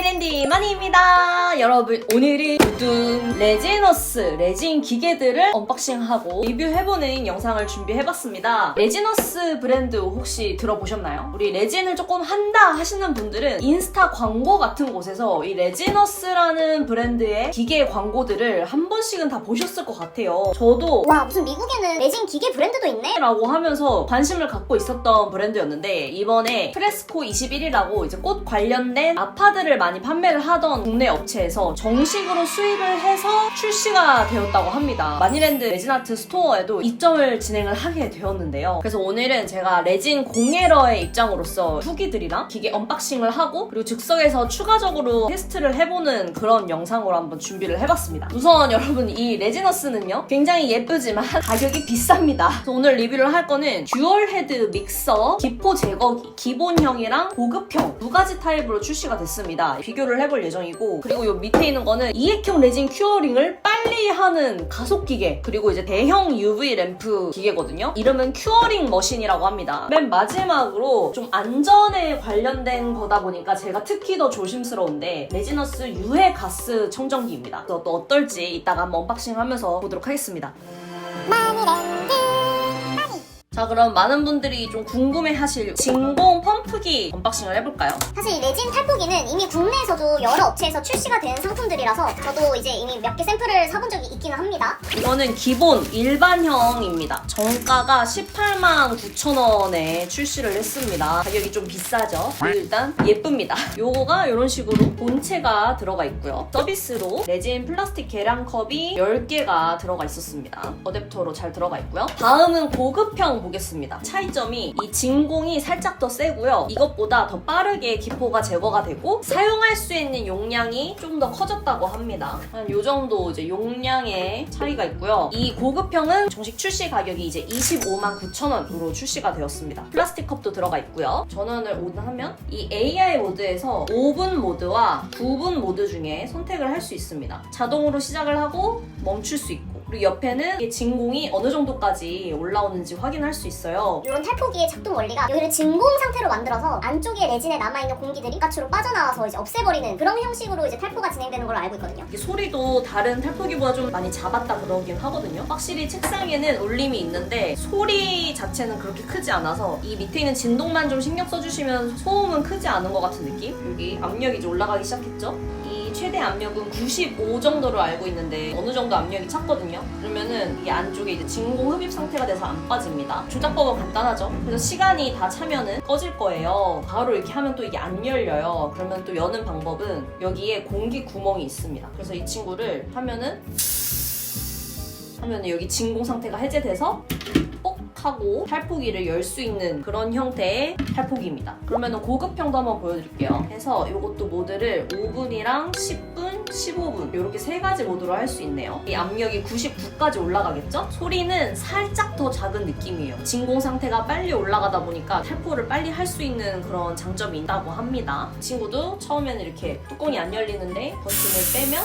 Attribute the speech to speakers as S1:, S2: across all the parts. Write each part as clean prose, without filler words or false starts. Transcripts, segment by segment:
S1: 마니랜디 마니입니다. 여러분, 오늘은 레지너스 레진 기계들을 언박싱하고 리뷰해보는 영상을 준비해봤습니다. 레지너스 브랜드 혹시 들어보셨나요? 우리 레진을 조금 한다 하시는 분들은 인스타 광고 같은 곳에서 이 레지너스라는 브랜드의 기계 광고들을 한 번씩은 다 보셨을 것 같아요. 저도
S2: 와, 무슨 미국에는 레진 기계 브랜드도 있네?
S1: 라고 하면서 관심을 갖고 있었던 브랜드였는데, 이번에 프레스코 21이라고 이제 꽃 관련된 아파드를 많이 판매를 하던 국내 업체에서 정식으로 수입을 해서 출시가 되었다고 합니다. 마니랜드 레진아트 스토어에도 입점을 진행을 하게 되었는데요. 그래서 오늘은 제가 레진 공예러의 입장으로서 후기들이랑 기계 언박싱을 하고, 그리고 즉석에서 추가적으로 테스트를 해보는 그런 영상으로 한번 준비를 해봤습니다. 우선 여러분, 이 레지너스는요 굉장히 예쁘지만 가격이 비쌉니다. 그래서 오늘 리뷰를 할 거는 듀얼 헤드 믹서, 기포 제거기, 기본형이랑 고급형 두 가지 타입으로 출시가 됐습니다. 비교를 해볼 예정이고, 그리고 요 밑에 있는 거는 이액형 레진 큐어링을 빨리 하는 가속 기계, 그리고 이제 대형 UV 램프 기계거든요. 이름은 큐어링 머신이라고 합니다. 맨 마지막으로 좀 안전에 관련된 거다 보니까 제가 특히 더 조심스러운데, 레지너스 유해 가스 청정기입니다. 그래서 또 어떨지 이따가 한번 언박싱 하면서 보도록 하겠습니다. 자, 그럼 많은 분들이 좀 궁금해하실 진공 펌프기 언박싱을 해볼까요?
S2: 사실 레진 탈포기는 이미 국내에서도 여러 업체에서 출시가 된 상품들이라서 저도 이제 이미 몇 개 샘플을 사본 적이 있기는 합니다.
S1: 이거는 기본 일반형입니다. 정가가 189,000원에 출시를 했습니다. 가격이 좀 비싸죠? 그리고 일단 예쁩니다. 요거가 이런 식으로 본체가 들어가 있고요. 서비스로 레진 플라스틱 계량컵이 10개가 들어가 있었습니다. 어댑터로 잘 들어가 있고요. 다음은 고급형 보겠습니다. 차이점이 이 진공이 살짝 더 세고요. 이것보다 더 빠르게 기포가 제거가 되고 사용할 수 있는 용량이 좀 더 커졌다고 합니다. 한 요 정도 이제 용량의 차이가 있고요. 이 고급형은 정식 출시 가격이 이제 259,000원으로 출시가 되었습니다. 플라스틱 컵도 들어가 있고요. 전원을 온하면 이 AI 모드에서 5분 모드와 9분 모드 중에 선택을 할 수 있습니다. 자동으로 시작을 하고 멈출 수 있고, 그리고 옆에는 이 진공이 어느 정도까지 올라오는지 확인할 수 있어요.
S2: 이런 탈포기의 작동 원리가 여기를 진공 상태로 만들어서 안쪽에 레진에 남아있는 공기들이 바깥으로 빠져나와서 이제 없애버리는 그런 형식으로 이제 탈포가 진행되는 걸로 알고 있거든요.
S1: 이게 소리도 다른 탈포기보다 좀 많이 잡았다 그러긴 하거든요. 확실히 책상에는 울림이 있는데 소리 자체는 그렇게 크지 않아서 이 밑에 있는 진동만 좀 신경 써주시면 소음은 크지 않은 것 같은 느낌? 여기 압력이 이제 올라가기 시작했죠? 이 최대 압력은 95 정도로 알고 있는데 어느 정도 압력이 찼거든요. 그러면은 이 안쪽에 이제 진공 흡입 상태가 돼서 안 빠집니다. 조작법은 간단하죠. 그래서 시간이 다 차면은 꺼질 거예요. 바로 이렇게 하면 또 이게 안 열려요. 그러면 또 여는 방법은 여기에 공기 구멍이 있습니다. 그래서 이 친구를 하면은 여기 진공 상태가 해제돼서 뽁 하고 탈포기를 열 수 있는 그런 형태의 탈포기입니다. 그러면은 고급형도 한번 보여드릴게요. 해서 이것도 모드를 5분이랑 10분, 15분 이렇게 세 가지 모드로 할 수 있네요. 이 압력이 99까지 올라가겠죠? 소리는 살짝 더 작은 느낌이에요. 진공 상태가 빨리 올라가다 보니까 탈포를 빨리 할 수 있는 그런 장점이 있다고 합니다. 이 친구도 처음에는 이렇게 뚜껑이 안 열리는데 버튼을 빼면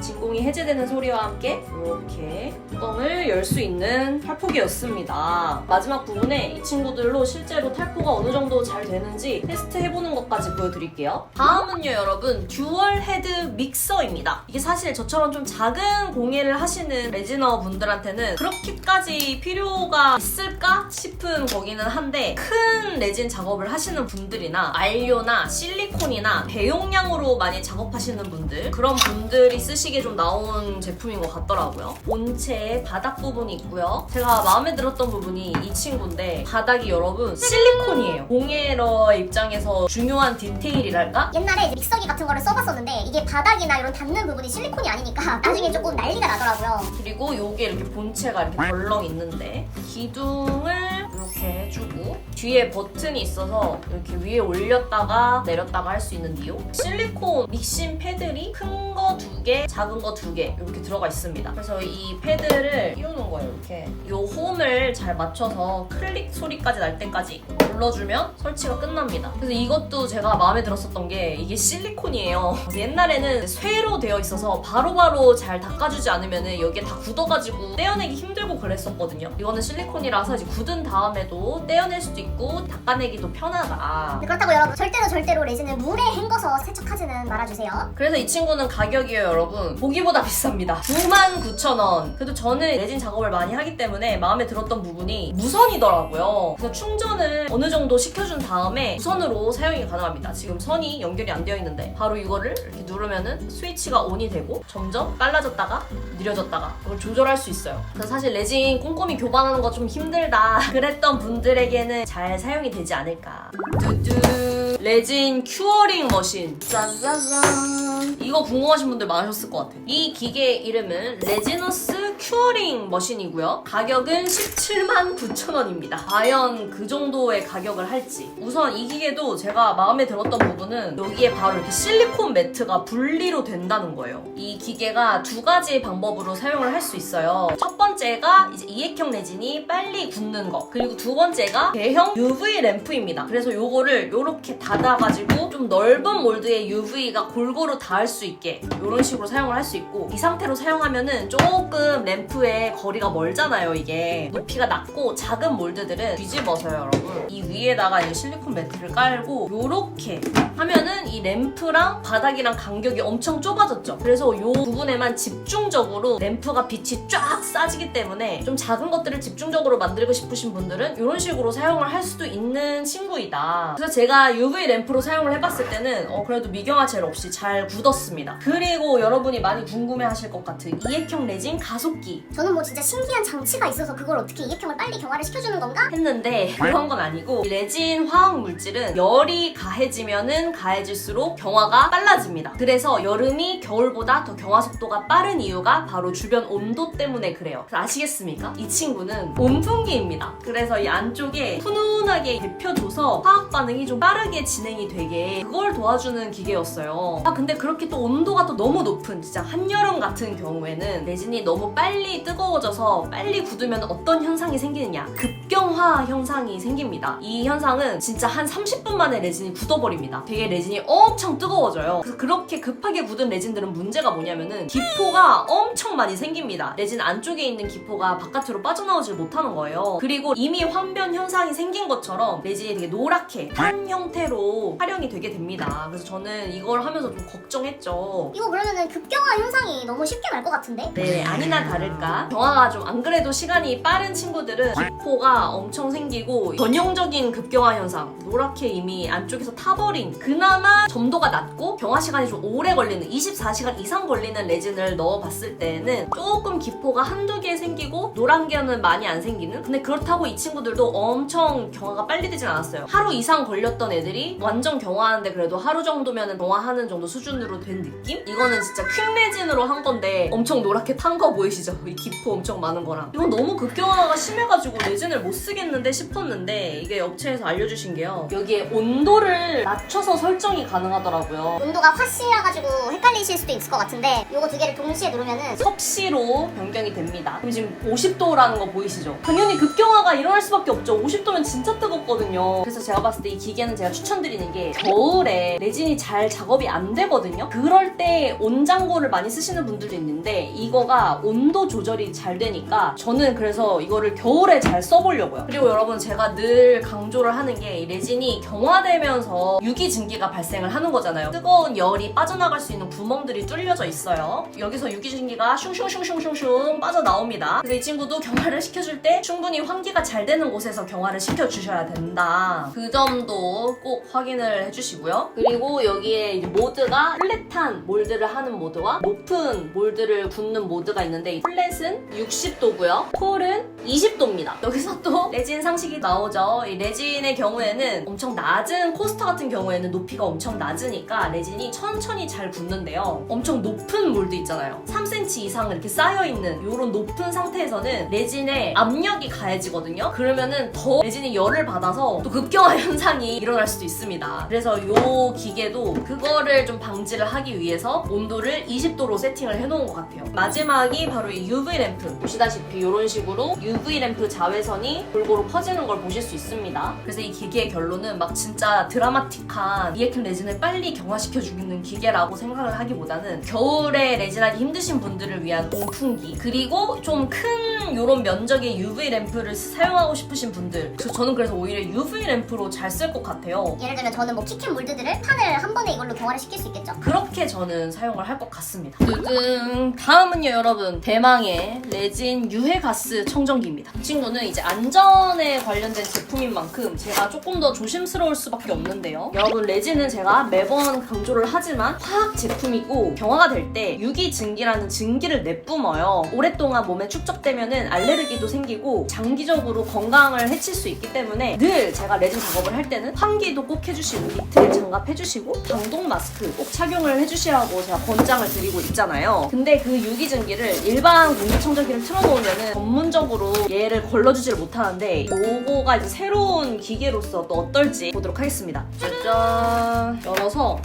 S1: 진공이 해제되는 소리와 함께 이렇게 뚜껑을 열 수 있는 탈포기였습니다. 마지막 부분에 이 친구들로 실제로 탈포가 어느 정도 잘 되는지 테스트해보는 것까지 보여드릴게요. 다음은요, 여러분, 듀얼 헤드 믹서입니다. 이게 사실 저처럼 좀 작은 공예를 하시는 레지너 분들한테는 그렇게까지 필요가 있을까 싶은 거기는 한데, 큰 레진 작업을 하시는 분들이나 안료나 실리콘이나 대용량으로 많이 작업하시는 분들, 그런 분들이 쓰시기에 좀 나온 제품인 것 같더라고요. 본체에 바닥 부분이 있고요. 제가 마음에 들었던 부분이 이 친구인데, 바닥이 여러분 실리콘이에요. 공예러 입장에서 중요한 디테일이랄까?
S2: 옛날에 이제 믹서기 같은 거를 써봤었는데 이게 바닥이나 이런 닿는 부분이 실리콘이 아니니까 나중에 조금 난리가 나더라고요.
S1: 그리고 요게 이렇게 본체가 이렇게 덜렁 있는데 기둥을 이렇게 해주고 뒤에 버튼이 있어서 이렇게 위에 올렸다가 내렸다가 할 수 있는 니오. 실리콘 믹싱 패들이 큰 거 2개, 작은 거 2개 이렇게 들어가 있습니다. 그래서 이 패드를 띄우는 거예요. 이렇게 요 홈을 잘 맞춰서 클릭 소리까지 날 때까지 눌러주면 설치가 끝납니다. 그래서 이것도 제가 마음에 들었었던 게 이게 실리콘이에요. 옛날에는 쇠로 되어 있어서 바로바로 잘 닦아주지 않으면 여기에 다 굳어가지고 떼어내기 힘들고 그랬었거든요. 이거는 실리콘이라서 이제 굳은 다음에도 떼어낼 수도 있고 닦아내기도 편하다.
S2: 근데 그렇다고 여러분 절대로 레진을 물에 헹궈서 세척하지는 말아주세요.
S1: 그래서 이 친구는 가격이요 여러분 보기보다 비쌉니다. 99,000원. 그래도 저는 레진 작업을 많이 하기 때문에 마음에 들었던 부분이 무선이더라고요. 그래서 충전을 어느 정도 시켜준 다음에 무선으로 사용이 가능합니다. 지금 선이 연결이 안 되어 있는데 바로 이거를 이렇게 누르면은 스위치가 온이 되고 점점 빨라졌다가 느려졌다가 그걸 조절할 수 있어요. 그래서 사실 레진 꼼꼼히 교반하는 거 좀 힘들다 그랬던 분들에게는 잘 사용이 되지 않을까. 뚜뚜. 레진 큐어링 머신. 짜자잔. 이거 궁금하신 분들 많으셨을 것 같아요. 이 기계 이름은 레지너스 큐어링 머신이고요. 가격은 179,000원입니다. 과연 그 정도의 가격을 할지. 우선 이 기계도 제가 마음에 들었던 부분은 여기에 바로 이렇게 실리콘 매트가 분리로 된다는 거예요. 이 기계가 두 가지 방법으로 사용을 할 수 있어요. 첫 번째가 이제 이액형 레진이 빨리 굳는 거. 그리고 두 번째가 대형 UV 램프입니다. 그래서 요거를 이렇게 닫아가지고 좀 넓은 몰드에 UV가 골고루 닿을 수 있게 이런 식으로 사용을 할 수 있고, 이 상태로 사용하면은 조금 램프의 거리가 멀잖아요. 이게 높이가 낮고 작은 몰드들은 뒤집어서요 여러분 이 위에다가 이 실리콘 매트를 깔고 요렇게 하면은 이 램프랑 바닥이랑 간격이 엄청 좁아졌죠. 그래서 요 부분에만 집중적으로 램프가 빛이 쫙 쏴지기 때문에 좀 작은 것들을 집중적으로 만들고 싶으신 분들은 이런 식으로 사용을 할 수도 있는 친구이다. 그래서 제가 UV 램프로 사용을 해봤을 때는 그래도 미경화 젤 없이 잘 굳었습니다. 그리고 여러분이 많이 궁금해하실 것 같은 이액형 레진 가속기.
S2: 저는 뭐 진짜 신기한 장치가 있어서 그걸 어떻게 이액형을 빨리 경화를 시켜주는 건가?
S1: 했는데 그런 건 아니고, 이 레진 화학 물질은 열이 가해지면은 가해질수록 경화가 빨라집니다. 그래서 여름이 겨울보다 더 경화 속도가 빠른 이유가 바로 주변 온도 때문에 그래요. 그래서 아시겠습니까? 이 친구는 온풍기입니다. 그래서 이 안쪽에 훈훈하게 데펴줘서 화학 반응이 좀 빠르게 진행이 되게 그걸 도와주는 기계였어요. 근데 그렇게 또 온도가 또 너무 높은 진짜 한여름 같은 경우에는 레진이 너무 빨리 뜨거워져서 빨리 굳으면 어떤 현상이 생기느냐, 급경화 현상이 생깁니다. 이 현상은 진짜 한 30분 만에 레진이 굳어버립니다. 되게 레진이 엄청 뜨거워져요. 그래서 그렇게 급하게 굳은 레진들은 문제가 뭐냐면은 기포가 엄청 많이 생깁니다. 레진 안쪽에 있는 기포가 바깥으로 빠져나오질 못하는 거예요. 그리고 이미 환변 현상이 생긴 것처럼 레진이 되게 노랗게 탄 형태로 활용이 되게 됩니다. 그래서 저는 이걸 하면서 좀 걱정했죠.
S2: 이거 그러면은 급경화 현상이 너무 쉽게 날 것 같은데?
S1: 네, 아니나 다를까 경화가 좀 안 그래도 시간이 빠른 친구들은 기포가 엄청 생기고 전형적인 급경화 현상, 노랗게 이미 안쪽에서 타버린, 그나마 점도가 낮고 경화 시간이 좀 오래 걸리는 24시간 이상 걸리는 레진을 넣어봤을 때는 조금 기포가 한두 개 생기고 노란 게는 많이 안 생기는. 근데 그렇다고 이 친구들도 엄청 경화가 빨리 되진 않았어요. 하루 이상 걸렸던 애들이 완전 경화하는데 그래도 하루 정도면 경화하는 정도 수준으로 된 느낌? 이거는 진짜 퀵 레진으로 한 건데 엄청 노랗게 탄 거 보이시죠? 이 기포 엄청 많은 거랑. 이건 너무 급경화가 심해가지고 레진을 못 쓰겠는데 싶었는데, 이게 업체에서 알려주신 게요, 여기에 온도를 낮춰서 설정이 가능하더라고요.
S2: 온도가 화씨라가지고 헷갈리실 수도 있을 것 같은데 요거 두 개를 동시에 누르면은
S1: 섭씨로 변경이 됩니다. 그럼 지금 50도라는 거 보이시죠? 당연히 급경화가 일어날 수밖에 없죠. 50도면 진짜 뜨겁거든요. 그래서 제가 봤을 때 이 기계는 제가 추천드리는 게 겨울에 레진이 잘 작업이 안 되거든요. 그럴 때 온장고를 많이 쓰시는 분들도 있는데 이거가 온도 조절이 잘 되니까 저는 그래서 이거를 겨울에 잘 써보려고요. 그리고 여러분 제가 늘 강조를 하는 게, 이 레진이 경화되면서 유기증기가 발생을 하는 거잖아요. 뜨거운 열이 빠져나갈 수 있는 구멍들이 뚫려져 있어요. 여기서 유기증기가 슝슝슝슝슝슝 빠져나옵니다. 그래서 이 친구도 경화를 시켜줄 때 충분히 환기가 잘 되는 곳에서 경화를 시켜주셔야 된다. 그 점도 꼭 확인을 해주시고요. 그리고 여기에 이제 모드가 플랫한 몰드를 하는 모드와 높은 몰드를 굽는 모드가 있는데, 이 플랫은 60도고요. 콜은 20도입니다. 여기서 또 레진 상식이 나오죠. 이 레진의 경우에는 엄청 낮은 코스터 같은 경우에는 높이가 엄청 낮으니까 레진이 천천히 잘 굳는데요. 건데요. 엄청 높은 몰드 있잖아요. 3cm 이상 이렇게 쌓여있는 이런 높은 상태에서는 레진에 압력이 가해지거든요. 그러면은 더 레진이 열을 받아서 또 급경화 현상이 일어날 수도 있습니다. 그래서 이 기계도 그거를 좀 방지를 하기 위해서 온도를 20도로 세팅을 해놓은 것 같아요. 마지막이 바로 이 UV 램프. 보시다시피 이런 식으로 UV 램프 자외선이 골고루 퍼지는 걸 보실 수 있습니다. 그래서 이 기계의 결론은 막 진짜 드라마틱한 리액션 레진을 빨리 경화시켜 주는 기계라고 생각을 하기보다는 겨울에 레진하기 힘드신 분들을 위한 온풍기, 그리고 좀 큰 이런 면적의 UV 램프를 사용하고 싶으신 분들, 저는 그래서 오히려 UV 램프로 잘 쓸 것 같아요.
S2: 예를 들면 저는 뭐 키캡 몰드들을 판을 한 번에 이걸로 경화를 시킬 수 있겠죠?
S1: 그렇게 저는 사용을 할 것 같습니다. 뜨든. 다음은요 여러분, 대망의 레진 유해가스 청정기입니다. 이 친구는 이제 안전에 관련된 제품인 만큼 제가 조금 더 조심스러울 수밖에 없는데요. 여러분, 레진은 제가 매번 강조를 하지만 화학 제품이고 경화가 될 때 유기증기라는 증기를 내뿜어요. 오랫동안 몸에 축적되면은 알레르기도 생기고 장기적으로 건강을 해칠 수 있기 때문에 늘 제가 레진 작업을 할 때는 환기도 꼭 해주시고 니트 장갑 해주시고 방독 마스크 꼭 착용을 해주시라고 제가 권장을 드리고 있잖아요. 근데 그 유기증기를 일반 공기청정기를 틀어놓으면은 전문적으로 얘를 걸러주지를 못하는데 요거가 이제 새로운 기계로서 또 어떨지 보도록 하겠습니다. 짜잔! 열어서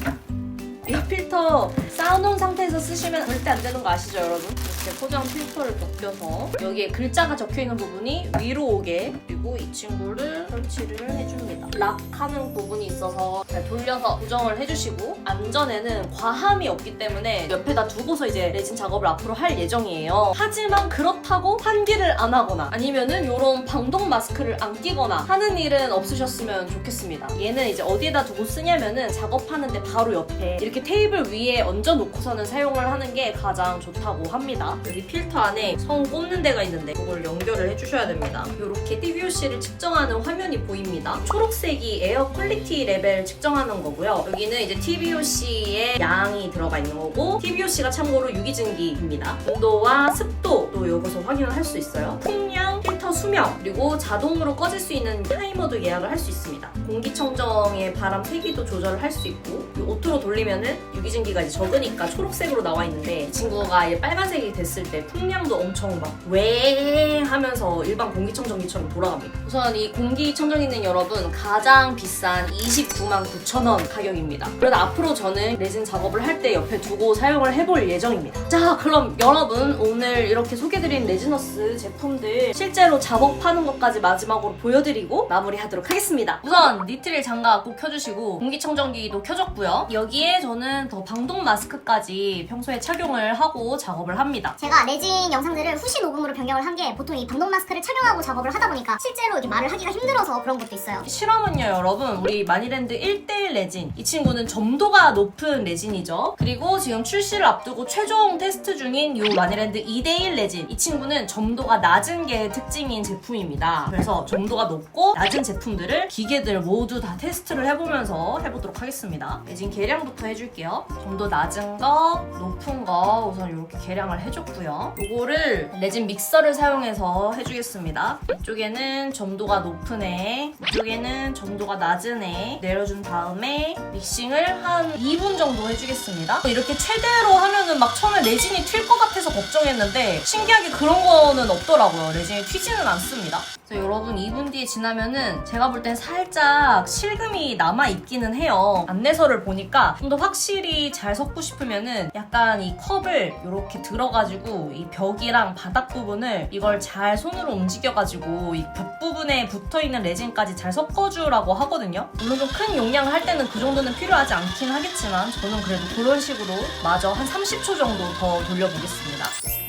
S1: 이 필터 쌓아놓은 상태에서 쓰시면 절대 안 되는 거 아시죠, 여러분? 이렇게 포장 필터를 벗겨서 여기에 글자가 적혀있는 부분이 위로 오게, 그리고 이 친구를 설치를 해줍니다. 락하는 부분이 있어서 잘 돌려서 고정을 해주시고, 안전에는 과함이 없기 때문에 옆에다 두고서 이제 레진 작업을 앞으로 할 예정이에요. 하지만 그렇다고 환기를 안 하거나 아니면은 이런 방독 마스크를 안 끼거나 하는 일은 없으셨으면 좋겠습니다. 얘는 이제 어디에다 두고 쓰냐면은 작업하는데 바로 옆에 이렇게 테이블 위에 얹어놓고서는 사용을 하는 게 가장 좋다고 합니다. 여기 필터 안에 선 꽂는 데가 있는데 그걸 연결을 해주셔야 됩니다. 이렇게 TVOC를 측정하는 화면이 보입니다. 초록색이 에어 퀄리티 레벨 측정하는 거고요. 여기는 이제 TVOC의 양이 들어가 있는 거고, TVOC가 참고로 유기증기입니다. 온도와 습도도 여기서 확인을 할 수 있어요. 풍량, 필터 수명, 그리고 자동으로 꺼질 수 있는 타이머도 예약을 할 수 있습니다. 공기청정의 바람 세기도 조절을 할 수 있고, 오토로 돌리면 유기증기가 이제 적으니까 초록색으로 나와 있는데, 이 친구가 이제 빨간색이 됐을 때 풍량도 엄청 막 웽 하면서 일반 공기청정기처럼 돌아갑니다. 우선 이 공기청정기는 여러분 가장 비싼 299,900원 가격입니다. 그래도 앞으로 저는 레진 작업을 할 때 옆에 두고 사용을 해볼 예정입니다. 자, 그럼 여러분 오늘 이렇게 소개드린 레지너스 제품들 실제로 작업하는 것까지 마지막으로 보여드리고 마무리하도록 하겠습니다. 우선 니트릴 장갑 꼭 켜주시고 공기청정기도 켜줬고요. 여기에 저는 더 방독 마스크까지 평소에 착용을 하고 작업을 합니다.
S2: 제가 레진 영상들을 후시 녹음으로 변경을 한 게 보통 이 방독 마스크를 착용하고 작업을 하다 보니까 실제로 이게 말을 하기가 힘들어서 그런 것도 있어요.
S1: 실험은요 여러분, 우리 마니랜드 1:1 레진, 이 친구는 점도가 높은 레진이죠. 그리고 지금 출시를 앞두고 최종 테스트 중인 이 마니랜드 2:1 레진, 이 친구는 점도가 낮은 게 특징인 제품입니다. 그래서 점도가 높고 낮은 제품들을 기계들 모두 다 테스트를 해보면서 해보도록 하겠습니다. 레진 계량부터 해줄게요. 점도 낮은 거, 높은 거 우선 이렇게 계량을 해줬고요. 요거를 레진 믹서를 사용해서 해주겠습니다. 이쪽에는 점도가 높은 애, 이쪽에는 점도가 낮은 애 내려준 다음에 믹싱을 한 2분 정도 해주겠습니다. 이렇게 최대로 하면은 막 처음에 레진이 튈 것 같아서 걱정했는데 신기하게 그런 거는 없더라고요. 레진이 튀지는 않습니다. 그래서 여러분 2분 뒤에 지나면은 제가 볼 땐 살짝 실금이 남아있기는 해요. 안내서를 보니까 좀 더 확실히 잘 섞고 싶으면은 약간 이 컵을 이렇게 들어가지고 이 벽이랑 바닥 부분을 이걸 잘 손으로 움직여가지고 이 벽 부분에 붙어있는 레진까지 잘 섞어주라고 하거든요. 물론 좀 큰 용량을 할 때는 그 정도는 필요하지 않긴 하겠지만 저는 그래도 그런 식으로 마저 한 30초 정도 더 돌려보겠습니다.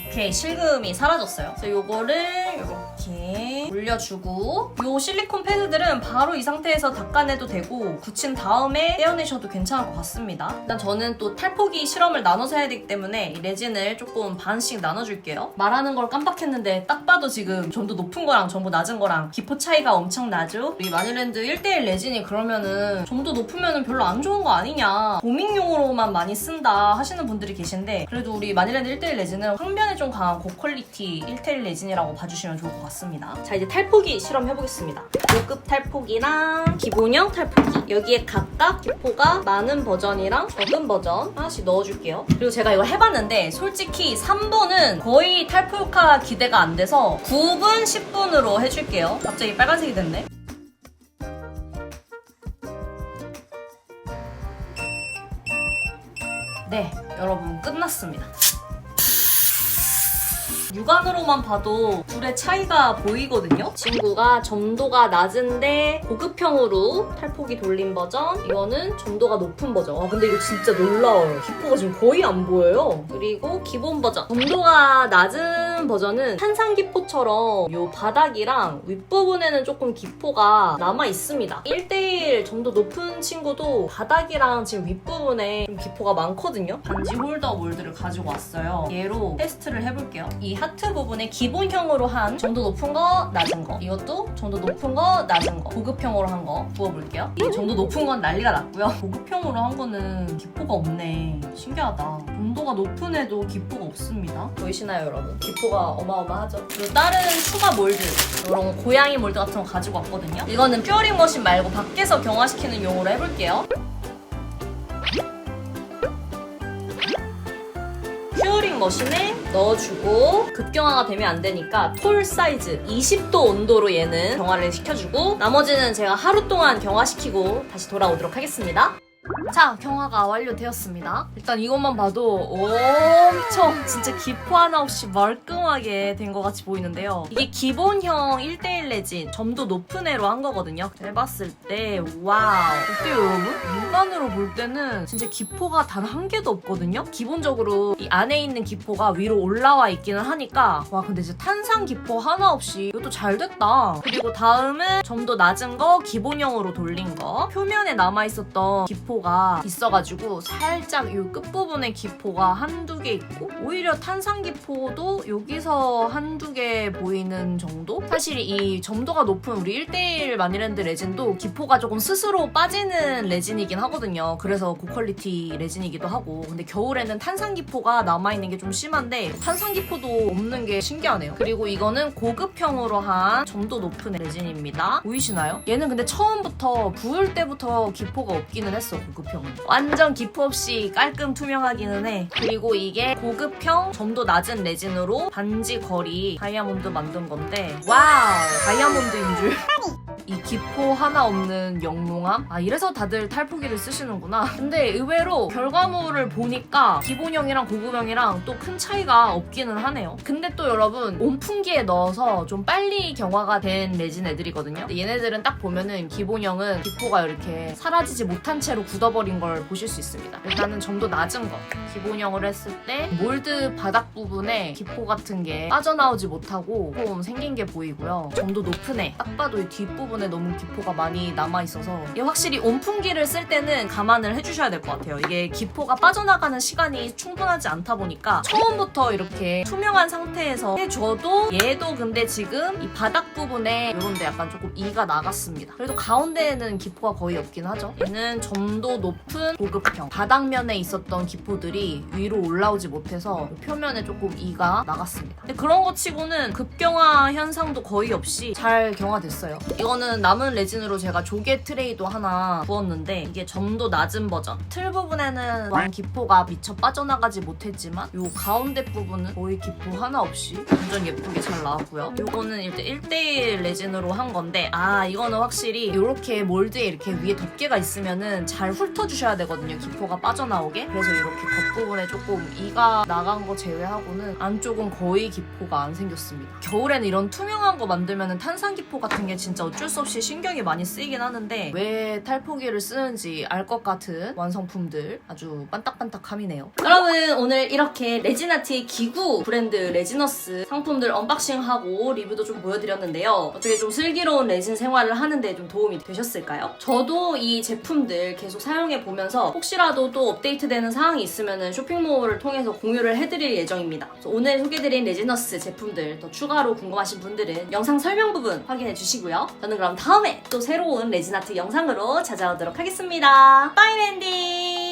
S1: 오케이, 실금이 사라졌어요. 그래서 요거를 이렇게 올려주고, 요 실리콘 패드들은 바로 이 상태에서 닦아내도 되고 굳힌 다음에 떼어내셔도 괜찮을 것 같습니다. 일단 저는 또 탈포기 실험을 나눠서 해야 되기 때문에 이 레진을 조금 반씩 나눠줄게요. 말하는 걸 깜빡했는데 딱 봐도 지금 점도 높은 거랑 점도 낮은 거랑 기포 차이가 엄청 나죠? 우리 마니랜드 1:1 레진이 그러면은 점도 높으면은 별로 안 좋은 거 아니냐, 도밍용으로만 많이 쓴다 하시는 분들이 계신데, 그래도 우리 마니랜드 1:1 레진은 항변에 좀 강한 고퀄리티 1:1 레진이라고 봐주시면 좋을 것 같습니다. 왔습니다. 자, 이제 탈포기 실험해보겠습니다. 고급 탈포기랑 기본형 탈포기. 여기에 각각 기포가 많은 버전이랑 적은 버전 하나씩 넣어줄게요. 그리고 제가 이거 해봤는데 솔직히 3번은 거의 탈포 효과 기대가 안 돼서 9분, 10분으로 해줄게요. 갑자기 빨간색이 됐네. 네, 여러분 끝났습니다. 육안으로만 봐도 둘의 차이가 보이거든요? 친구가 점도가 낮은데 고급형으로 탈포기 돌린 버전, 이거는 점도가 높은 버전. 와, 근데 이거 진짜 놀라워요. 기포가 지금 거의 안 보여요. 그리고 기본 버전, 점도가 낮은 버전은 탄산기포처럼 요 바닥이랑 윗부분에는 조금 기포가 남아있습니다. 1대1 점도 높은 친구도 바닥이랑 지금 윗부분에 좀 기포가 많거든요? 반지 홀더 몰드를 가지고 왔어요. 얘로 테스트를 해볼게요. 이 하트 부분에 기본형으로 한 점도 높은 거, 낮은 거. 이것도 점도 높은 거, 낮은 거. 고급형으로 한 거 부어볼게요. 이 점도 높은 건 난리가 났고요. 고급형으로 한 거는 기포가 없네. 신기하다. 점도가 높은 애도 기포가 없습니다. 보이시나요, 여러분? 기포가 어마어마하죠? 그리고 다른 추가 몰드, 이런 고양이 몰드 같은 거 가지고 왔거든요. 이거는 퓨어링 머신 말고 밖에서 경화시키는 용으로 해볼게요. 퓨어링 머신에 넣어주고 급경화가 되면 안 되니까 톨 사이즈 20도 온도로 얘는 경화를 시켜주고 나머지는 제가 하루 동안 경화시키고 다시 돌아오도록 하겠습니다. 자, 경화가 완료되었습니다. 일단 이것만 봐도 엄청 진짜 기포 하나 없이 말끔하게 된 것 같이 보이는데요. 이게 기본형 1대1 레진 점도 높은 애로 한 거거든요. 해봤을 때 와우. 어때요, 여러분? 육안으로 볼 때는 진짜 기포가 단 한 개도 없거든요. 기본적으로 이 안에 있는 기포가 위로 올라와 있기는 하니까 와, 근데 진짜 탄산 기포 하나 없이 이것도 잘 됐다. 그리고 다음은 점도 낮은 거 기본형으로 돌린 거. 표면에 남아있었던 기포가 있어가지고 살짝 이 끝부분에 기포가 한두 개 있고 오히려 탄산 기포도 여기서 한두 개 보이는 정도? 사실 이 점도가 높은 우리 1대1 마니랜드 레진도 기포가 조금 스스로 빠지는 레진이긴 하거든요. 그래서 고퀄리티 레진이기도 하고 근데 겨울에는 탄산 기포가 남아있는 게 좀 심한데 탄산 기포도 없는 게 신기하네요. 그리고 이거는 고급형으로 한 점도 높은 레진입니다. 보이시나요? 얘는 근데 처음부터 부을 때부터 기포가 없기는 했어. 고급형은 완전 기포 없이 깔끔 투명하기는 해. 그리고 이게 고급형 점도 낮은 레진으로 반지 거리 다이아몬드 만든 건데 와우, 다이아몬드인 줄. 이 기포 하나 없는 영롱함? 아, 이래서 다들 탈포기를 쓰시는구나. 근데 의외로 결과물을 보니까 기본형이랑 고급형이랑 또 큰 차이가 없기는 하네요. 근데 또 여러분 온풍기에 넣어서 좀 빨리 경화가 된 레진 애들이거든요. 근데 얘네들은 딱 보면은 기본형은 기포가 이렇게 사라지지 못한 채로 굳어버린 걸 보실 수 있습니다. 일단은 점도 낮은 거 기본형을 했을 때 몰드 바닥 부분에 기포 같은 게 빠져나오지 못하고 조금 생긴 게 보이고요. 점도 높은 애 딱 봐도 이 뒷부분에 너무 기포가 많이 남아있어서 이게 확실히 온풍기를 쓸 때는 감안을 해주셔야 될 것 같아요. 이게 기포가 빠져나가는 시간이 충분하지 않다 보니까 처음부터 이렇게 투명한 상태에서 해줘도 얘도 근데 지금 이 바닥 부분에 이런데 약간 조금 이가 나갔습니다. 그래도 가운데에는 기포가 거의 없긴 하죠. 얘는 점도 높은 고급형 바닥면에 있었던 기포들이 위로 올라오지 못해서 표면에 조금 이가 나갔습니다. 근데 그런 거 치고는 급경화 현상도 거의 없이 잘 경화됐어요. 이거는 남은 레진으로 제가 조개 트레이도 하나 부었는데 이게 점도 낮은 버전. 틀 부분에는 왕 기포가 미처 빠져나가지 못했지만 이 가운데 부분은 거의 기포 하나 없이 완전 예쁘게 잘 나왔고요. 이거는 일단 1대1 레진으로 한 건데 아, 이거는 확실히 이렇게 몰드에 이렇게 위에 덮개가 있으면은 잘 훑어주셔야 되거든요. 기포가 빠져나오게. 그래서 이렇게 겉부분에 조금 이가 나간 거 제외하고는 안쪽은 거의 기포가 안 생겼습니다. 겨울에는 이런 투명한 거 만들면은 탄산 기포 같은 게 진짜 어쩔 수 없이 신경이 많이 쓰이긴 하는데 왜 탈포기를 쓰는지 알 것 같은 완성품들 아주 반딱반딱함이네요. 여러분, 오늘 이렇게 레진아트의 기구 브랜드 레지너스 상품들 언박싱하고 리뷰도 좀 보여드렸는데요. 어떻게 좀 슬기로운 레진 생활을 하는데 좀 도움이 되셨을까요? 저도 이 제품들 계속 사용해보면서 혹시라도 또 업데이트되는 사항이 있으면 쇼핑몰을 통해서 공유를 해드릴 예정입니다. 오늘 소개드린 레지너스 제품들 더 추가로 궁금하신 분들은 영상 설명 부분 확인해주시고요. 저는 그럼 다음에 또 새로운 레진아트 영상으로 찾아오도록 하겠습니다. 빠이 랜디!